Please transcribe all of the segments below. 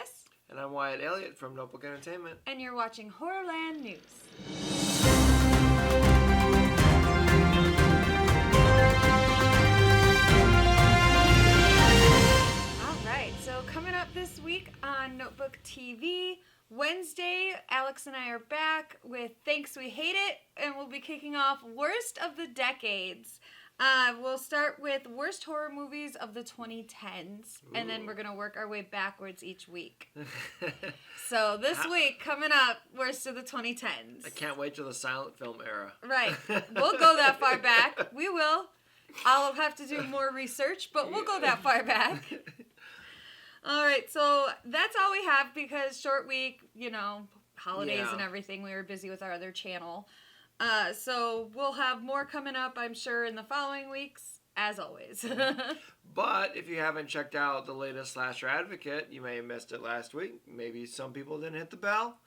Kris. And I'm Wyatt Elliott from Notebook Entertainment. And you're watching Horrorland News. Alright, so coming up this week on Notebook TV, Wednesday, Alex and I are back with Thanks We Hate It, and we'll be kicking off Worst of the Decades. We'll start with worst horror movies of the 2010s, and then we're going to work our way backwards each week. So this week, coming up, worst of the 2010s. I can't wait till the silent film era. Right. We'll go that far back. We will. I'll have to do more research, but we'll go that far back. All right, so that's all we have because short week, holidays and everything. We were busy with our other channel. So we'll have more coming up, I'm sure, in the following weeks, as always. But if you haven't checked out the latest Slasher Advocate, you may have missed it last week. Maybe some people didn't hit the bell.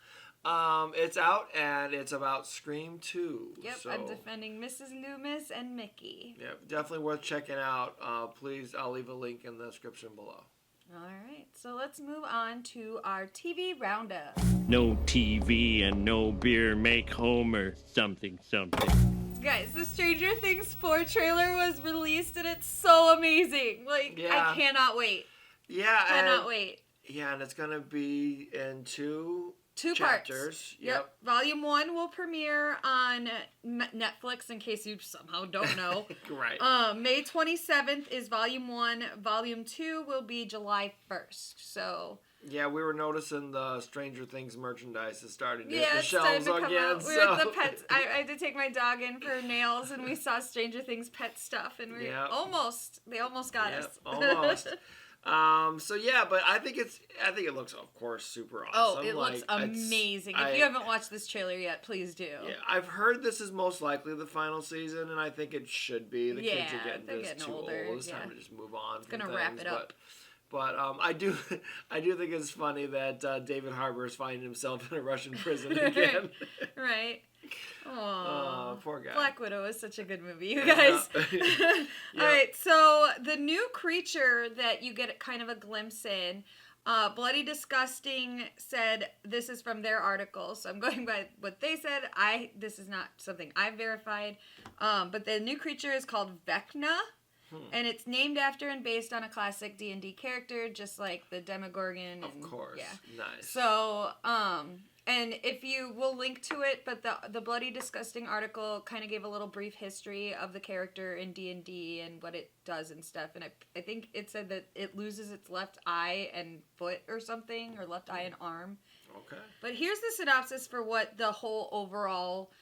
It's out, and it's about Scream 2. Yep, so, I'm defending Mrs. Loomis and Mickey. Yep, definitely worth checking out. Please, I'll leave a link in the description below. All right, so let's move on to our TV roundup. No TV and no beer make Homer something. Guys, the Stranger Things 4 trailer was released and it's so amazing. I cannot wait. Yeah. Cannot wait. Yeah, and it's going to be in two chapters. Parts. Yep. Volume 1 will premiere on Netflix, in case you somehow don't know. Right. May 27th is Volume 1. Volume 2 will be July 1st. So... Yeah, we were noticing the Stranger Things merchandise is starting to hit the shelves again. We were at the pets. I had to take my dog in for nails, and we saw Stranger Things pet stuff, and we they almost got us. Almost. But I think it looks, of course, super awesome. Oh, it looks amazing. If you haven't watched this trailer yet, please do. Yeah, I've heard this is most likely the final season, and I think it should be. The kids are getting too older. It's time to just move on. It's gonna wrap it up. But I do think it's funny that David Harbour is finding himself in a Russian prison again. Right. Oh, poor guy. Black Widow is such a good movie, you guys. Yeah. All right, so the new creature that you get kind of a glimpse in, Bloody Disgusting said, this is from their article, so I'm going by what they said. This is not something I've verified, but the new creature is called Vecna. And it's named after and based on a classic D&D character, just like the Demogorgon. Of course. Yeah. Nice. So, and we'll link to it, but the Bloody Disgusting article kind of gave a little brief history of the character in D&D and what it does and stuff. And I think it said that it loses its left eye and foot or something, or left eye and arm. Okay. But here's the synopsis for what the whole overall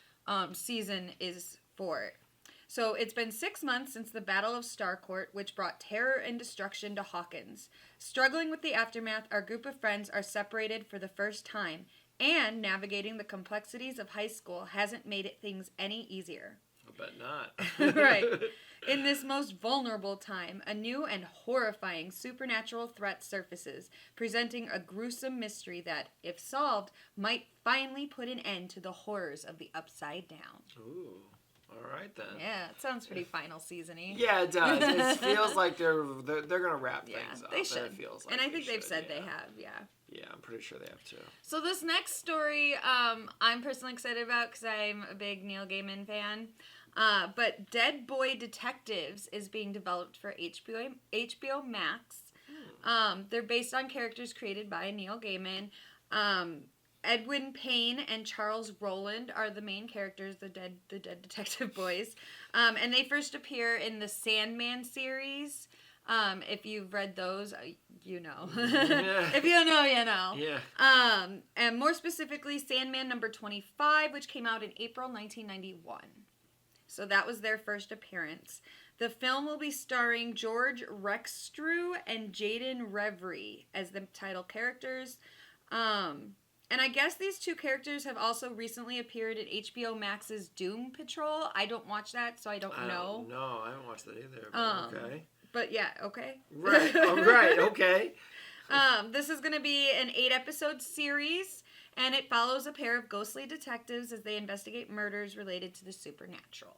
season is for. So it's been 6 months since the Battle of Starcourt, which brought terror and destruction to Hawkins. Struggling with the aftermath, our group of friends are separated for the first time, and navigating the complexities of high school hasn't made things any easier. I bet not. Right. In this most vulnerable time, a new and horrifying supernatural threat surfaces, presenting a gruesome mystery that, if solved, might finally put an end to the horrors of the Upside Down. Ooh. All right, then. Yeah, it sounds pretty final season-y. Yeah, it does. It feels like they're going to wrap things up. They should. It feels like and I think they've said they have, Yeah, I'm pretty sure they have too. So this next story, I'm personally excited about because I'm a big Neil Gaiman fan. But Dead Boy Detectives is being developed for HBO Max. They're based on characters created by Neil Gaiman. Edwin Payne and Charles Roland are the main characters, the dead detective boys. And they first appear in the Sandman series. If you've read those, you know. If you don't know, you know. Yeah. And more specifically, Sandman number 25, which came out in April 1991. So that was their first appearance. The film will be starring George Rextrew and Jaden Reverie as the title characters. And I guess these two characters have also recently appeared in HBO Max's Doom Patrol. I don't watch that, so I don't know. No, I haven't watched that either. But okay. But yeah, okay. Right. Oh, right. Okay. This is going to be an 8-episode series, and it follows a pair of ghostly detectives as they investigate murders related to the supernatural.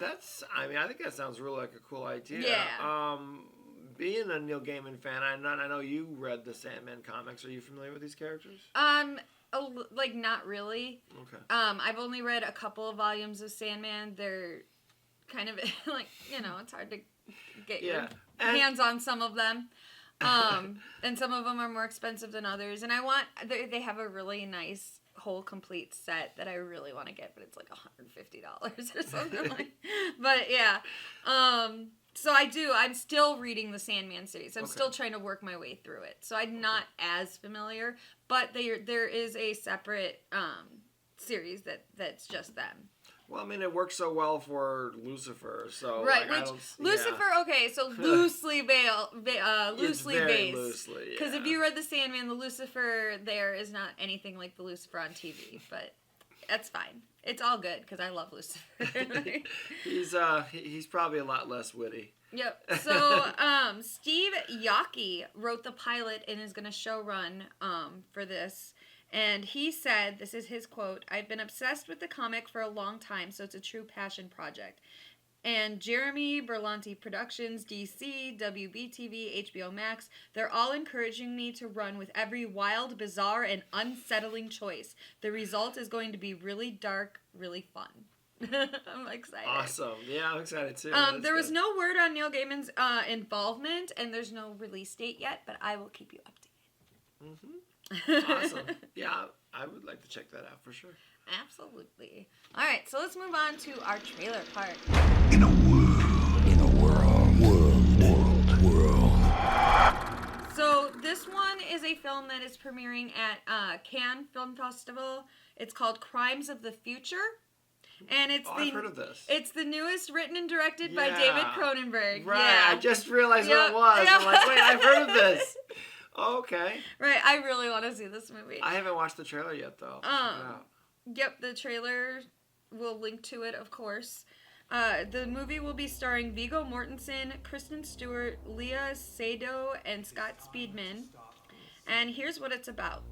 I think that sounds really like a cool idea. Yeah. being a Neil Gaiman fan, I know you read the Sandman comics. Are you familiar with these characters? Like not really. Okay. I've only read a couple of volumes of Sandman. They're kind of like, it's hard to get your hands on some of them. And some of them are more expensive than others. And they have a really nice whole complete set that I really want to get, but it's like $150 or something like. But yeah. So I'm still reading the Sandman series. I'm still trying to work my way through it. So I'm not as familiar, but there is a separate series that's just them. Well, I mean, it works so well for Lucifer, so right. Lucifer, okay, so loosely based. Because if you read the Sandman, the Lucifer there is not anything like the Lucifer on TV, but that's fine. It's all good because I love Lucifer. He's probably a lot less witty. Yep. So Steve Yockey wrote the pilot and is going to show run for this. And he said, this is his quote, "I've been obsessed with the comic for a long time, so it's a true passion project. And Jeremy Berlanti Productions, DC, WBTV, HBO Max, they're all encouraging me to run with every wild, bizarre, and unsettling choice. The result is going to be really dark, really fun." I'm excited. Awesome. Yeah, I'm excited too. There was no word on Neil Gaiman's involvement, and there's no release date yet, but I will keep you updated. Mm-hmm. Awesome. Yeah, I would like to check that out for sure. Absolutely. All right, so let's move on to our trailer part. In a world. So this one is a film that is premiering at Cannes Film Festival. It's called Crimes of the Future. And I've heard of this. It's the newest written and directed by David Cronenberg. Right, yeah. I just realized what it was. I'm like, wait, I've heard of this. Okay. Right, I really want to see this movie. I haven't watched the trailer yet, though. Yep, the trailer, we'll link to it, of course. The movie will be starring Viggo Mortensen, Kristen Stewart, Leah Seydoux, and Scott Speedman. And here's what it's about.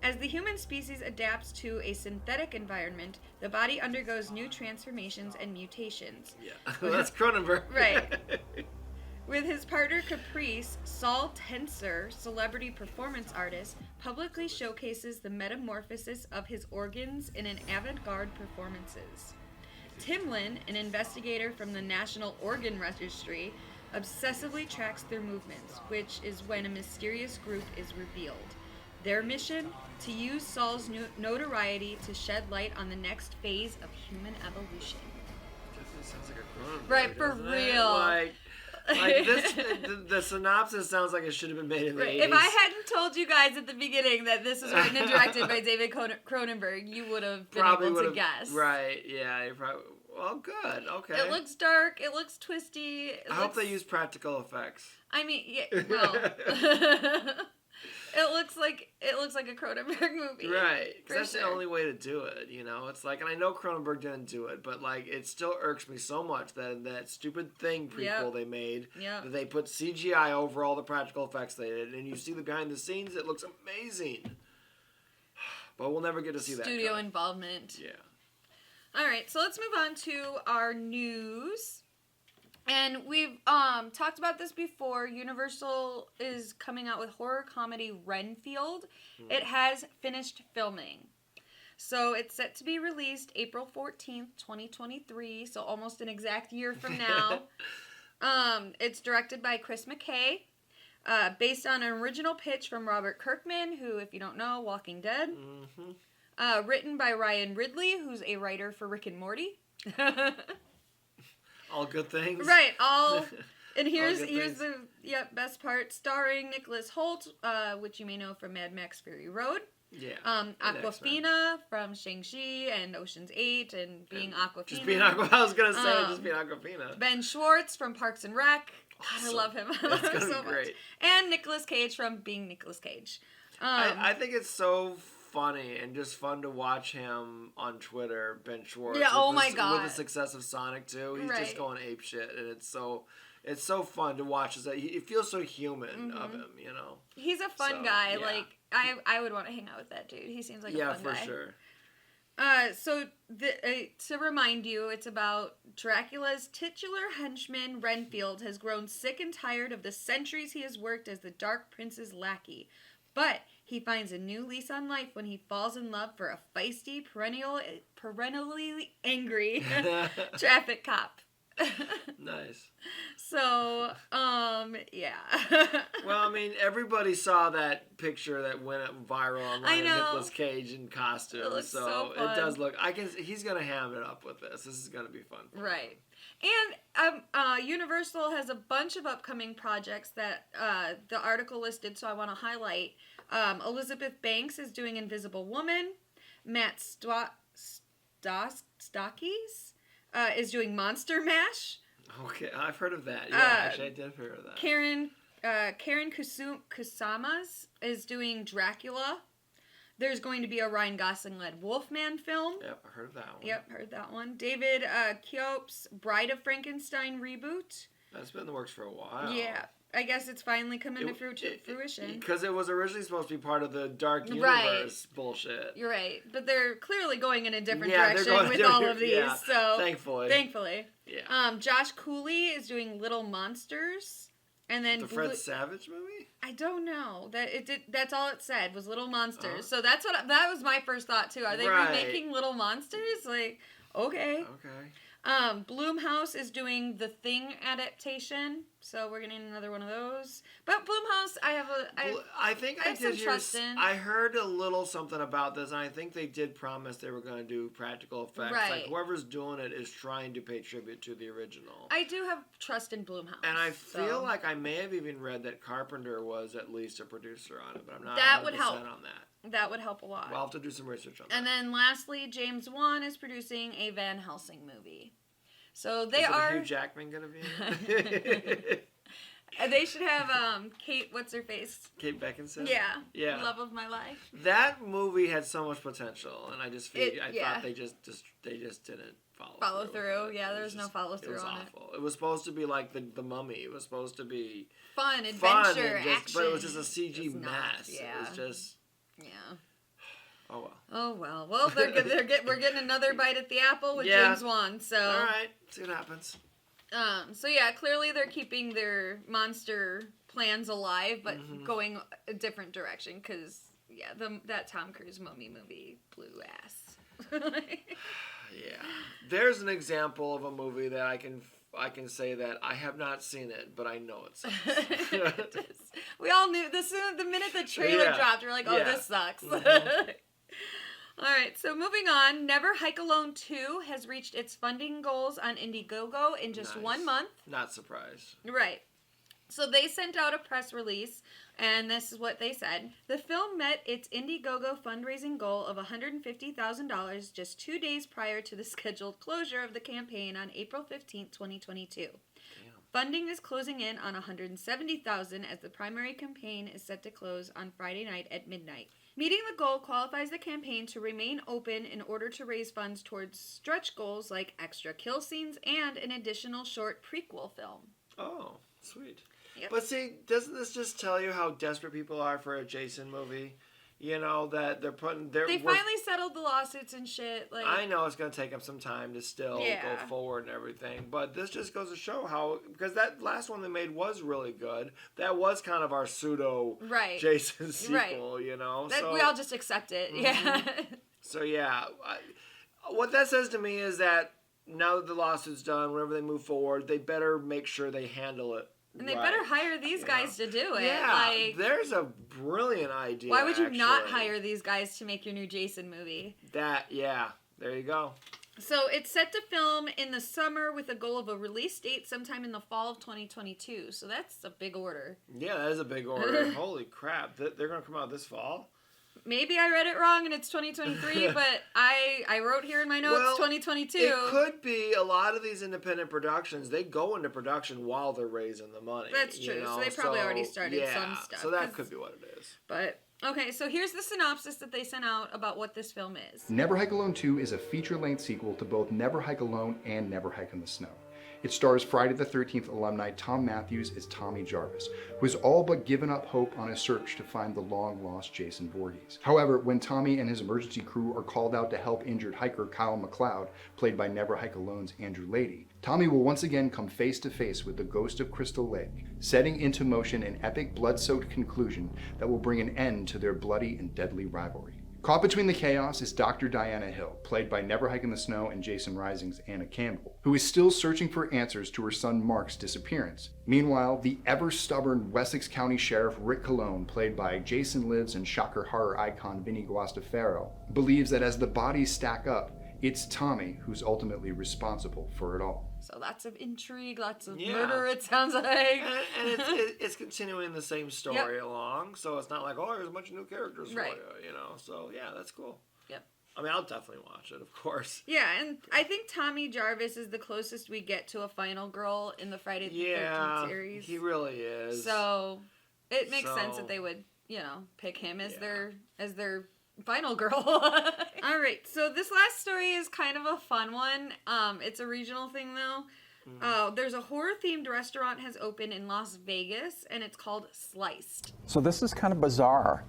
As the human species adapts to a synthetic environment, the body undergoes new transformations and mutations. Yeah, that's Cronenberg. Right. With his partner Caprice, Saul Tenser, celebrity performance artist, publicly showcases the metamorphosis of his organs in an avant-garde performances. Timlin, an investigator from the National Organ Registry, obsessively tracks their movements, which is when a mysterious group is revealed. Their mission? To use Saul's notoriety to shed light on the next phase of human evolution. Definitely sounds like a Cronenberg. Right, for real. Like this, the synopsis sounds like it should have been made in the 80s. If I hadn't told you guys at the beginning that this was written and directed by David Cronenberg, you would have been able to guess. Right, yeah. You're probably, well, good, okay. It looks dark. It looks twisty. I hope they use practical effects. I mean, yeah, well... It looks like a Cronenberg movie. Right. Because that's the only way to do it, It's like, and I know Cronenberg didn't do it, but like, it still irks me so much that stupid Thing prequel they made, that they put CGI over all the practical effects they did, and you see the behind the scenes, it looks amazing. But we'll never get to see that. Studio involvement. Yeah. All right, so let's move on to our news. And we've talked about this before. Universal is coming out with horror comedy Renfield. It has finished filming. So it's set to be released April 14th, 2023. So almost an exact year from now. It's directed by Chris McKay. Based on an original pitch from Robert Kirkman, who, if you don't know, Walking Dead. Mm-hmm. Written by Ryan Ridley, who's a writer for Rick and Morty. All good things. Right, and here's the best part. Starring Nicholas Hoult, which you may know from Mad Max Fury Road. Yeah. Aquafina from Shang-Chi and Ocean's 8 and being Aquafina. Just being Aquafina. I was going to say just being Aquafina. Ben Schwartz from Parks and Rec. God, I love him. I love him so much. And Nicolas Cage from being Nicolas Cage. I think it's so funny and just fun to watch him on Twitter, Ben Schwartz. Yeah, oh my God. With the success of Sonic 2, he's just going ape shit, and it's so fun to watch. It feels so human of him, He's a fun guy. Yeah. Like I would want to hang out with that dude. He seems like a fun guy. Yeah, for sure. To remind you, it's about Dracula's titular henchman, Renfield, has grown sick and tired of the centuries he has worked as the Dark Prince's lackey. But he finds a new lease on life when he falls in love for a feisty, perennially angry traffic cop. Nice. So, yeah. Well, I mean, everybody saw that picture that went viral online of Nicolas Cage in costume. It looks so fun. It does look. He's gonna ham it up with this. This is gonna be fun. Right. And Universal has a bunch of upcoming projects that the article listed, so I want to highlight. Elizabeth Banks is doing Invisible Woman. Matt Stockes is doing Monster Mash. Okay, I've heard of that. Yeah, actually, I did hear of that. Karen Kusamas is doing Dracula. There's going to be a Ryan Gosling-led Wolfman film. Yep, I heard of that one. Yep, heard that one. David Koep's Bride of Frankenstein reboot. That's been in the works for a while. Yeah, I guess it's finally coming to fruition. Because it was originally supposed to be part of the Dark Universe bullshit. You're right, but they're clearly going in a different direction with all of these. Yeah, so thankfully. Yeah. Josh Cooley is doing Little Monsters, and then the Fred Savage movie. I don't know that it did. That's all it said was Little Monsters. So that was my first thought too. Are they remaking Little Monsters? Like, okay. Blumhouse is doing the Thing adaptation, so we're getting another one of those. But Blumhouse, I think I did trust in. I heard a little something about this, and I think they did promise they were going to do practical effects. Right. Like whoever's doing it is trying to pay tribute to the original. I do have trust in Blumhouse, and I feel like I may have even read that Carpenter was at least a producer on it, but I'm not. That would help on that. That would help a lot. Well, I'll have to do some research on that. And then lastly, James Wan is producing a Van Helsing movie. So is Hugh Jackman gonna be in it? They should have Kate. What's her face? Kate Beckinsale. Yeah. Love of my life. That movie had so much potential, and I just thought they just didn't follow through. Yeah, there was no follow through on it. It was awful. It was supposed to be like the Mummy. It was supposed to be fun, adventure, action. But it was just a CG mess. Yeah. It was just. Yeah. Oh well. Well, we're getting another bite at the apple with James Wan. So all right, see what happens. So yeah, clearly they're keeping their monster plans alive, but going a different direction. Because that Tom Cruise Mummy movie blew ass. Yeah, there's an example of a movie that I can say that I have not seen it, but I know it sucks. We all knew the minute the trailer dropped, we're like, oh, this sucks. All right, so moving on, Never Hike Alone 2 has reached its funding goals on Indiegogo in just 1 month. Not surprised. Right. So they sent out a press release, and this is what they said. The film met its Indiegogo fundraising goal of $150,000 just 2 days prior to the scheduled closure of the campaign on April 15, 2022. Damn. Funding is closing in on $170,000 as the primary campaign is set to close on Friday night at midnight. Meeting the goal qualifies the campaign to remain open in order to raise funds towards stretch goals like extra kill scenes and an additional short prequel film. Oh, sweet. Yep. But see, doesn't this just tell you how desperate people are for a Jason movie? You know, that they're putting... They finally settled the lawsuits and shit. Like, I know it's going to take them some time to still go forward and everything, but this just goes to show how... Because that last one they made was really good. That was kind of our pseudo Jason sequel, you know? So, we all just accept it, yeah. So, yeah. What that says to me is that now that the lawsuit's done, whenever they move forward, they better make sure they handle it. And they better hire these guys to do it. Yeah, there's a brilliant idea. Why would you not hire these guys to make your new Jason movie? There you go. So it's set to film in the summer with a goal of a release date sometime in the fall of 2022. So that's a big order. Yeah, that is a big order. Holy crap. They're going to come out this fall? Maybe I read it wrong and it's 2023, but I wrote here in my notes 2022. It could be a lot of these independent productions, they go into production while they're raising the money. That's true. So they probably already started some stuff. So that could be what it is. But, okay, so here's the synopsis that they sent out about what this film is. Never Hike Alone 2 is a feature-length sequel to both Never Hike Alone and Never Hike in the Snow. It stars Friday the 13th alumni Tom Matthews as Tommy Jarvis, who has all but given up hope on his search to find the long-lost Jason Voorhees. However, when Tommy and his emergency crew are called out to help injured hiker Kyle MacLeod, played by Never Hike Alone's Andrew Lady, Tommy will once again come face to face with the ghost of Crystal Lake, setting into motion an epic blood-soaked conclusion that will bring an end to their bloody and deadly rivalry. Caught between the chaos is Dr. Diana Hill, played by Never Hike in the Snow and Jason Rising's Anna Campbell, who is still searching for answers to her son Mark's disappearance. Meanwhile, the ever-stubborn Wessex County Sheriff Rick Colon, played by Jason Lives and shocker horror icon Vinny Guastafaro, believes that as the bodies stack up, it's Tommy who's ultimately responsible for it all. So lots of intrigue, lots of murder, it sounds like. And it's continuing the same story along, so it's not like, oh, there's a bunch of new characters for you, So, yeah, that's cool. Yep. I mean, I'll definitely watch it, of course. Yeah, and I think Tommy Jarvis is the closest we get to a final girl in the Friday the 13th series. He really is. So, it makes sense that they would, pick him as their final girl. All right, so this last story is kind of a fun one. It's a regional thing though. There's a horror-themed restaurant has opened in Las Vegas, and it's called Sliced. So this is kind of bizarre.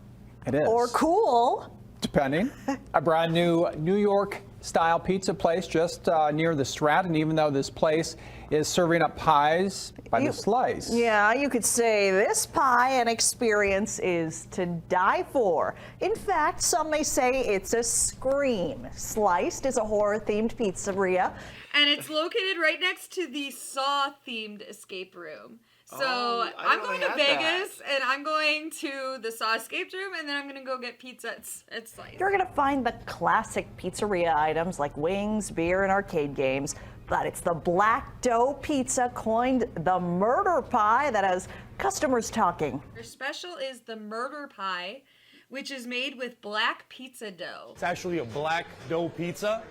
It is. Or cool. Depending. A brand new New York-style pizza place just near the Strat, and even though this place is serving up pies by the slice. Yeah, you could say this pie and experience is to die for. In fact, some may say it's a scream. Sliced is a horror-themed pizzeria. And it's located right next to the Saw-themed escape room. So I'm going to Vegas, and I'm going to the Saw escape room, and then I'm going to go get pizza at Slice. You're going to find the classic pizzeria items like wings, beer, and arcade games. But it's the black dough pizza coined the murder pie that has customers talking. Their special is the murder pie, which is made with black pizza dough. It's actually a black dough pizza,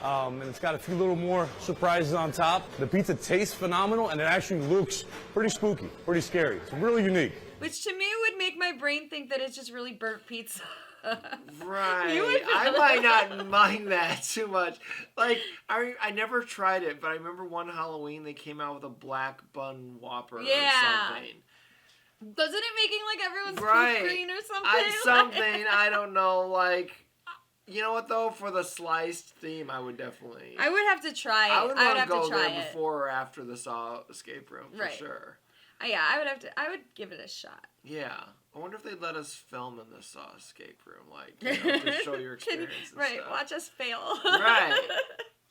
and it's got a few little more surprises on top. The pizza tastes phenomenal, and it actually looks pretty spooky, pretty scary. It's really unique. Which to me would make my brain think that it's just really burnt pizza. Right. I might not mind that too much. Like, I never tried it, but I remember one Halloween they came out with a black bun Whopper or something. Doesn't it making like everyone's poop green or something? Something, I don't know, like... You know what though? For the sliced theme, I would definitely... I would have to try it. I would want to go there it before or after the Saw escape room, for sure. Yeah, I would give it a shot. Yeah. I wonder if they'd let us film in the Saw escape room, like, to show your experience and stuff. Watch us fail. Right.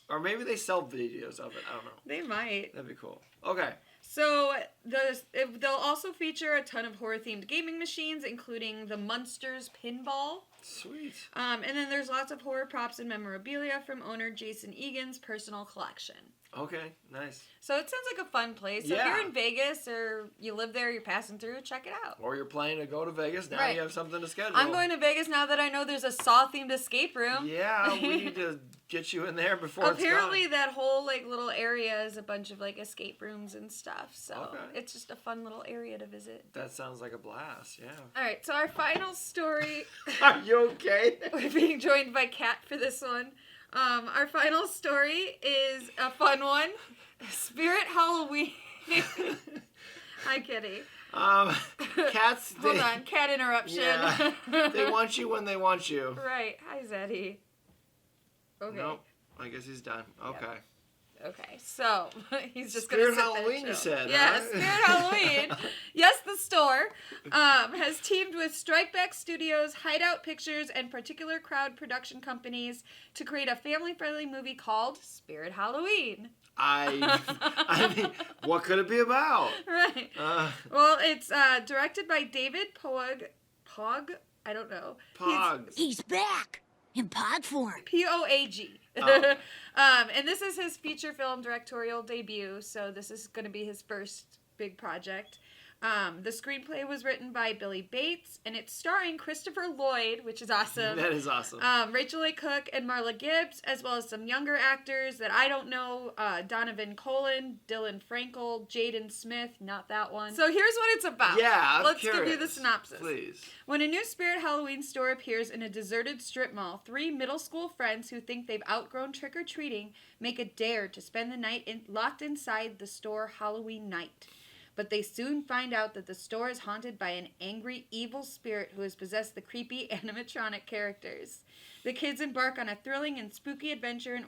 Or maybe they sell videos of it. I don't know. They might. That'd be cool. Okay. So they'll also feature a ton of horror-themed gaming machines, including the Munsters Pinball. Sweet. And then there's lots of horror props and memorabilia from owner Jason Egan's personal collection. Okay, nice. So it sounds like a fun place. So if you're in Vegas or you live there, you're passing through, check it out. Or you're planning to go to Vegas, now you have something to schedule. I'm going to Vegas now that I know there's a Saw-themed escape room. Yeah, we need to get you in there before Apparently it's that whole little area is a bunch of escape rooms and stuff. So it's just a fun little area to visit. That sounds like a blast, yeah. All right, so our final story. Are you okay? We're being joined by Kat for this one. Our final story is a fun one. Spirit Halloween. Hi, Kitty. Cats. Hold on, cat interruption. Yeah, they want you when they want you. Right. Hi, Zeddy. Okay. Nope. I guess he's done. Okay. Yep. Okay, so he's just Spirit gonna sit Halloween, there you said, yeah, huh? Spirit Halloween. Yes, the store has teamed with Strikeback Studios, Hideout Pictures, and Particular Crowd production companies to create a family-friendly movie called Spirit Halloween. I mean, what could it be about? Right. Well, it's directed by David Pog. I don't know. He's back in pod form. P-O-A-G. Oh. And this is his feature film directorial debut, so this is going to be his first big project. The screenplay was written by Billy Bates, and it's starring Christopher Lloyd, which is awesome. That is awesome. Rachel A. Cook and Marla Gibbs, as well as some younger actors that I don't know. Donovan Colin, Dylan Frankel, Jaden Smith, not that one. So here's what it's about. Yeah, Let's give you the synopsis. Please. When a new Spirit Halloween store appears in a deserted strip mall, 3 middle school friends who think they've outgrown trick-or-treating make a dare to spend the night locked inside the store Halloween night. But they soon find out that the store is haunted by an angry, evil spirit who has possessed the creepy animatronic characters. The kids embark on a thrilling and spooky adventure in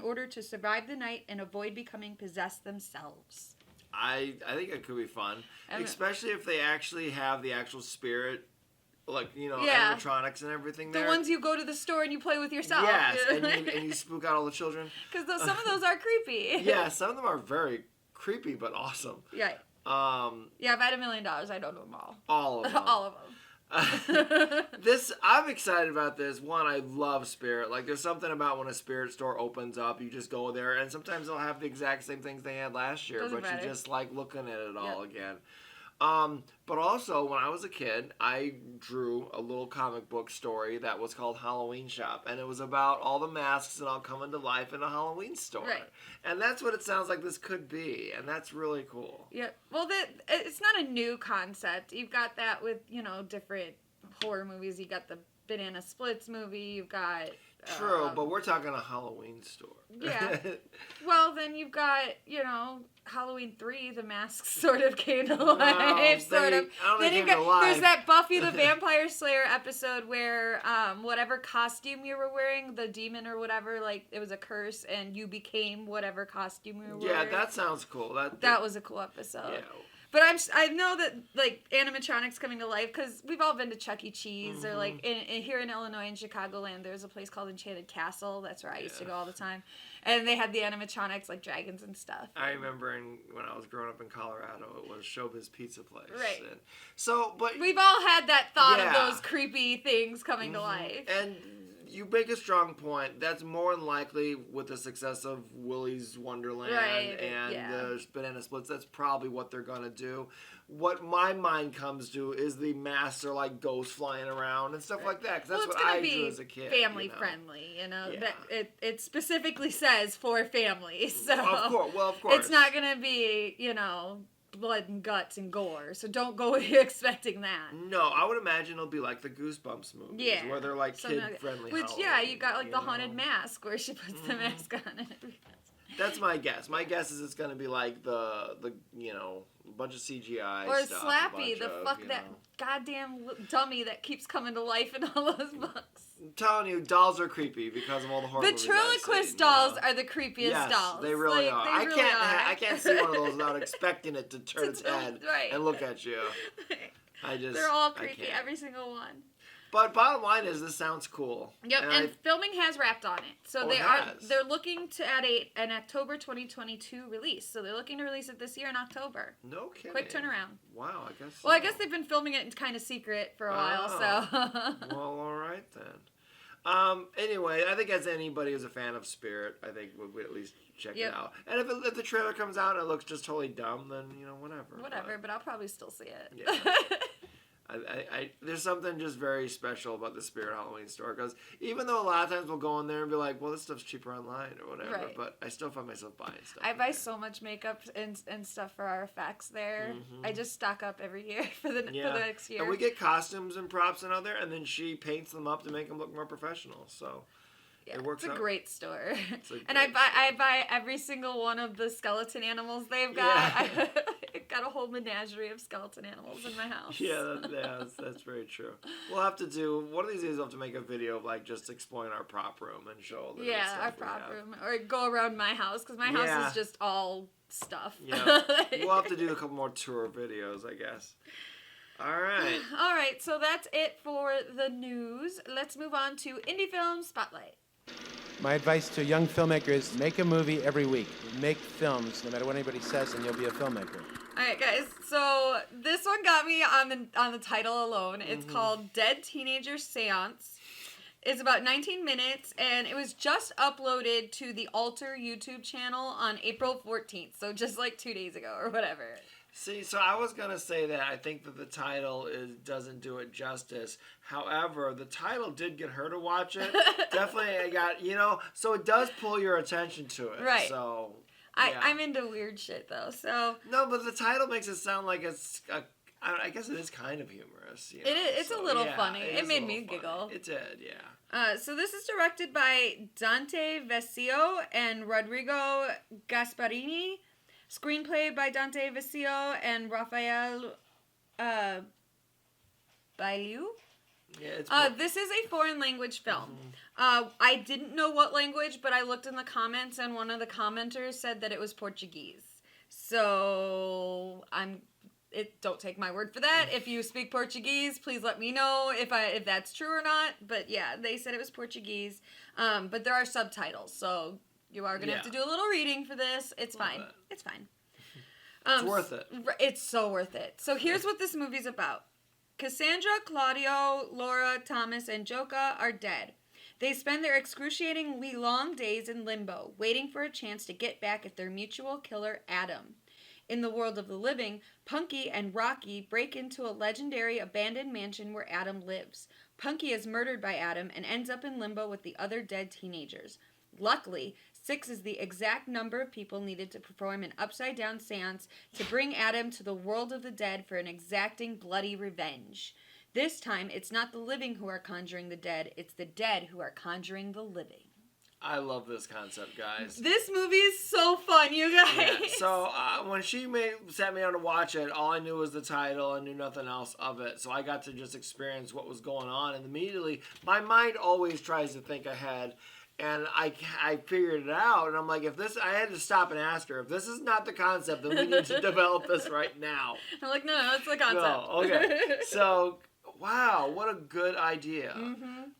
order to survive the night and avoid becoming possessed themselves. I think it could be fun, especially if they actually have the actual spirit, like, animatronics and everything there. The ones you go to the store and you play with yourself. Yes, and you spook out all the children. Because some of those are creepy. Yeah, some of them are very creepy but awesome. Yeah. If I had $1 million, I'd own them all. All of them. All of them. I'm excited about this. One, I love Spirit. Like, there's something about when a Spirit store opens up, you just go there, and sometimes they'll have the exact same things they had last year, but you just like looking at it all again. But also, when I was a kid, I drew a little comic book story that was called Halloween Shop, and it was about all the masks and all coming to life in a Halloween store. Right. And that's what it sounds like this could be, and that's really cool. Yeah. Well, it's not a new concept. You've got that with, different horror movies. You got the Banana Splits movie. You've got... True, but we're talking a Halloween store. Yeah. Well, then you've got, Halloween 3, the masks sort of came to life, sort of. Then you've got, there's that Buffy the Vampire Slayer episode where whatever costume you were wearing, the demon or whatever, like, it was a curse, and you became whatever costume you were wearing. Yeah, that sounds cool. That was a cool episode. Yeah. But I know that, like, animatronics coming to life, because we've all been to Chuck E. Cheese, or, like, here in Illinois, in Chicagoland, there's a place called Enchanted Castle. That's where I used to go all the time. And they had the animatronics, like dragons and stuff. I remember when I was growing up in Colorado, it was Showbiz Pizza Place. Right. And but we've all had that thought of those creepy things coming to life. And you make a strong point. That's more than likely with the success of Willy's Wonderland and the Banana Splits. That's probably what they're going to do. What my mind comes to is the masks are like ghosts flying around and stuff like that. Because that's what I drew as a kid. Family friendly, That it specifically says for families. So of course. It's not going to be, blood and guts and gore. So don't go expecting that. No, I would imagine it'll be like the Goosebumps movies. Yeah. Where they're like kid friendly. Which, you got like the haunted mask where she puts the mask on it. That's my guess. My guess is it's going to be like the bunch of CGI or stuff. Slappy, that goddamn dummy that keeps coming to life in all those books. I'm telling you, dolls are creepy because of all the horror movies ventriloquist dolls are the creepiest dolls. They really are. I can't see one of those without expecting it to turn its head and look at you. They're all creepy, every single one. But bottom line is, this sounds cool. Yep, and filming has wrapped on it. So they're looking to add an October 2022 release. So they're looking to release it this year in October. No kidding. Quick turnaround. Wow, I guess so. Well, I guess they've been filming it in kind of secret for a while, so. Well, all right then. Anyway, I think as anybody who's a fan of Spirit, I think we'd at least check it out. And if the trailer comes out and it looks just totally dumb, then, whatever. Whatever, but I'll probably still see it. Yeah. There's something just very special about the Spirit Halloween store, because even though a lot of times we'll go in there and be like, well, this stuff's cheaper online or whatever, but I still find myself buying stuff. I buy so much makeup and stuff for our effects there. I just stock up every year for the next year. And we get costumes and props and other, and then she paints them up to make them look more professional. So it works out. It's a great store. And I buy every single one of the skeleton animals they've got. Yeah. I've got a whole menagerie of skeleton animals in my house. Yeah, that's very true. We'll have to do, one of these days we'll have to make a video of like just exploring our prop room and show all the stuff our prop room. Or go around my house, because my house is just all stuff. Yeah. We'll have to do a couple more tour videos, I guess. All right, so that's it for the news. Let's move on to Indie Film Spotlight. My advice to young filmmakers, make a movie every week. Make films, no matter what anybody says, and you'll be a filmmaker. All right, guys. So this one got me on the title alone. It's called Dead Teenager Seance. It's about 19 minutes, and it was just uploaded to the Alter YouTube channel on April 14th. So just like 2 days ago or whatever. See, so I was gonna say that I think that the title doesn't do it justice. However, the title did get her to watch it. Definitely, I got so it does pull your attention to it. Right. So I'm into weird shit though. So no, but the title makes it sound like it's. I guess it is kind of humorous. It is. It's a little funny. It made me giggle. It did, yeah. So this is directed by Dante Vecchio and Rodrigo Gasparini. Screenplay by Dante Vecchio and Raphael Bailu. Yeah, this is a foreign language film. I didn't know what language, but I looked in the comments, and one of the commenters said that it was Portuguese. So don't take my word for that. If you speak Portuguese, please let me know if that's true or not. But yeah, they said it was Portuguese. But there are subtitles, so you are gonna have to do a little reading for this. It's fine. It's fine. It's worth it. It's so worth it. So here's what this movie's about. Cassandra, Claudio, Laura, Thomas, and Joka are dead. They spend their excruciatingly long days in limbo, waiting for a chance to get back at their mutual killer, Adam. In the world of the living, Punky and Rocky break into a legendary abandoned mansion where Adam lives. Punky is murdered by Adam and ends up in limbo with the other dead teenagers. Luckily, 6 is the exact number of people needed to perform an upside-down seance to bring Adam to the world of the dead for an exacting, bloody revenge. This time, it's not the living who are conjuring the dead, it's the dead who are conjuring the living. I love this concept, guys. This movie is so fun, you guys. Yeah. So when she sat me down to watch it, all I knew was the title. I knew nothing else of it. So I got to just experience what was going on. And immediately, my mind always tries to think ahead. And I figured it out. And I'm like, I had to stop and ask her, if this is not the concept, then we need to develop this right now. I'm like, no, it's the concept. No, okay. So... wow, what a good idea.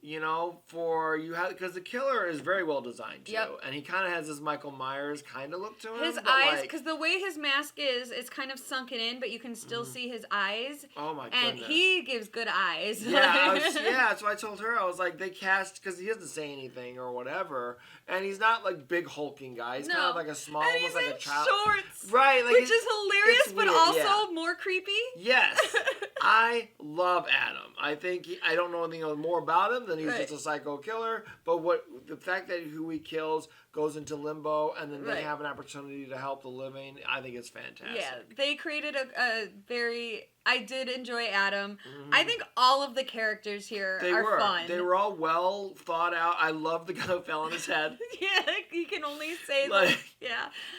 Because the killer is very well designed too. Yep. And he kind of has this Michael Myers kind of look to him. His eyes, because the way his mask is, it's kind of sunken in, but you can still see his eyes. Oh my goodness. And he gives good eyes. Yeah, that's what I told her. I was like, they cast, because he doesn't say anything or whatever, and he's not like big hulking guy. He's kind of like a small, and almost he's like in a child. shorts. Right. Like which is hilarious, but weird, also more creepy. Yes. I love Adam. I think I don't know anything more about him than he's just a psycho killer. But the fact that who he kills goes into limbo and then they have an opportunity to help the living, I think it's fantastic. Yeah, they created a very... I did enjoy Adam. I think all of the characters here are fun. They were all well thought out. I love the guy who fell on his head. Yeah, you can only say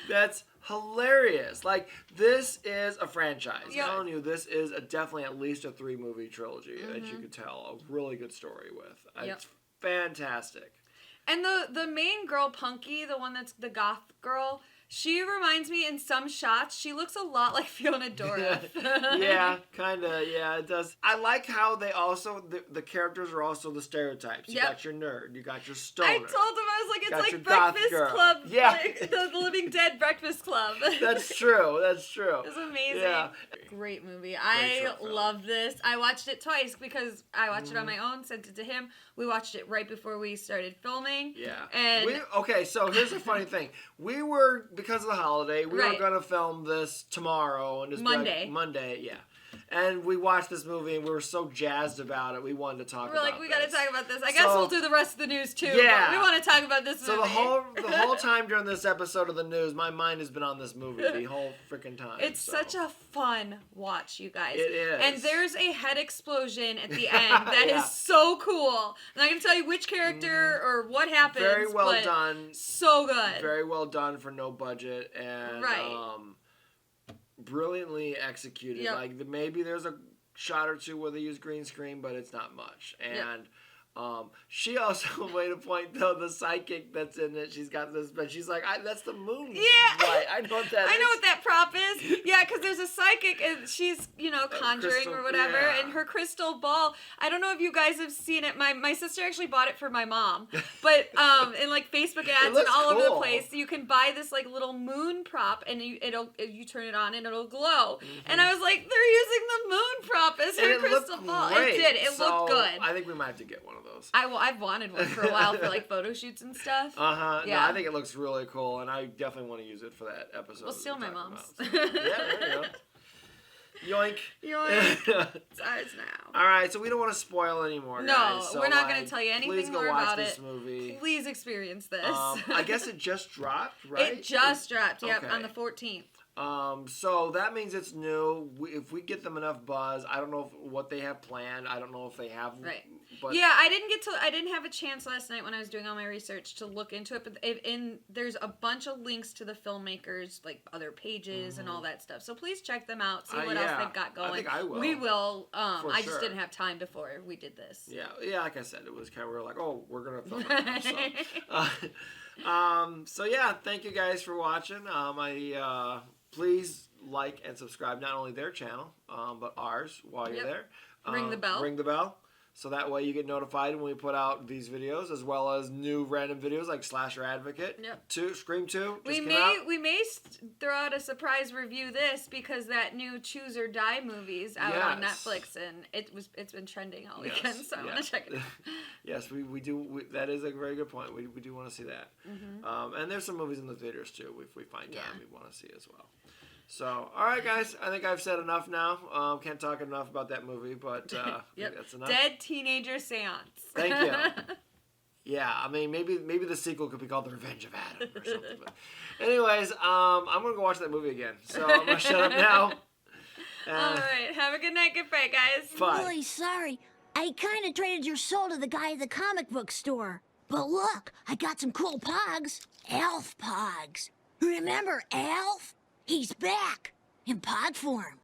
that's hilarious. Like, this is a franchise. Yep. I'm telling you, this is definitely at least a 3-movie trilogy that you could tell a really good story with. It's fantastic. And the main girl, Punky, the one that's the goth girl, she reminds me in some shots, she looks a lot like Fiona Dourif. Yeah, kind of. Yeah, it does. I like how they also, the characters are also the stereotypes. You got your nerd, you got your stoner. I told him, I was like, it's like Breakfast Club. Yeah. Like the Living Dead Breakfast Club. That's true. It's amazing. Yeah. Great movie. I love this. I watched it twice because I watched it on my own, sent it to him. We watched it right before we started filming. Yeah. And okay, so here's a funny thing. We were, because of the holiday, we were going to film this tomorrow. And Monday. Monday, yeah. And we watched this movie and we were so jazzed about it. We wanted to talk about it. We're like, we got to talk about this. I guess we'll do the rest of the news too. Yeah. But we want to talk about this movie. So the whole time during this episode of the news, my mind has been on this movie the whole freaking time. It's such a fun watch, you guys. It is. And there's a head explosion at the end that is so cool. I'm not going to tell you which character or what happens. Very well done. So good. Very well done for no budget. And brilliantly executed. Yep. Like maybe there's a shot or two where they use green screen, but it's not much. And she also made a point though, the psychic that's in it, she's got this, but she's like, that's the moon. Yeah. Light. I know what that is. I know what that prop is. Yeah, because there's a psychic and she's, conjuring or whatever, and her crystal ball, I don't know if you guys have seen it. My sister actually bought it for my mom. But in like Facebook ads and all over the place, you can buy this like little moon prop and you turn it on and it'll glow. And I was like, they're using the moon prop as her crystal ball. Great. It did. It looked good. I think we might have to get one of those. I've wanted one for a while for like photo shoots and stuff. Yeah. Yeah. No, I think it looks really cool, and I definitely want to use it for that episode. We'll steal my mom's. Yeah, there you go. Yoink. Yoink. It's ours now. All right, so we don't want to spoil anymore, No, guys. So, we're not going to tell you anything more about this it. Movie. Please experience this. I guess it just dropped, right? It just dropped, yep, Okay. on the 14th. So that means it's new. If we get them enough buzz, I don't know what they have planned. I don't know if they have. Right. But yeah, I didn't have a chance last night when I was doing all my research to look into it. But there's a bunch of links to the filmmakers, like other pages and all that stuff. So please check them out. See what else they've got going. I think I will. We will. For I sure. just didn't have time before we did this. Yeah. Like I said, it was kind of we were like, oh, we're gonna film it now. So yeah, thank you guys for watching. Please like and subscribe not only their channel, but ours while you're there. Ring the bell. Ring the bell. So that way you get notified when we put out these videos, as well as new random videos like Slasher Advocate. Yep. Scream 2. We may throw out a surprise review this because that new Choose or Die movie's out on Netflix and it's been trending all weekend, so I want to check it out. Yes, we do. That is a very good point. We do want to see that. And there's some movies in the theaters too. If we find time, we want to see as well. So, all right, guys. I think I've said enough now. Can't talk enough about that movie, but I think that's enough. Dead Teenager Seance. Thank you. Yeah, I mean, maybe the sequel could be called The Revenge of Adam or something. But anyways, I'm gonna go watch that movie again. So I'm gonna shut up now. All right. Have a good night. Good fight, guys. Bye. Really sorry. I kind of traded your soul to the guy at the comic book store. But look, I got some cool pogs. Elf pogs. Remember Elf? He's back in pod form.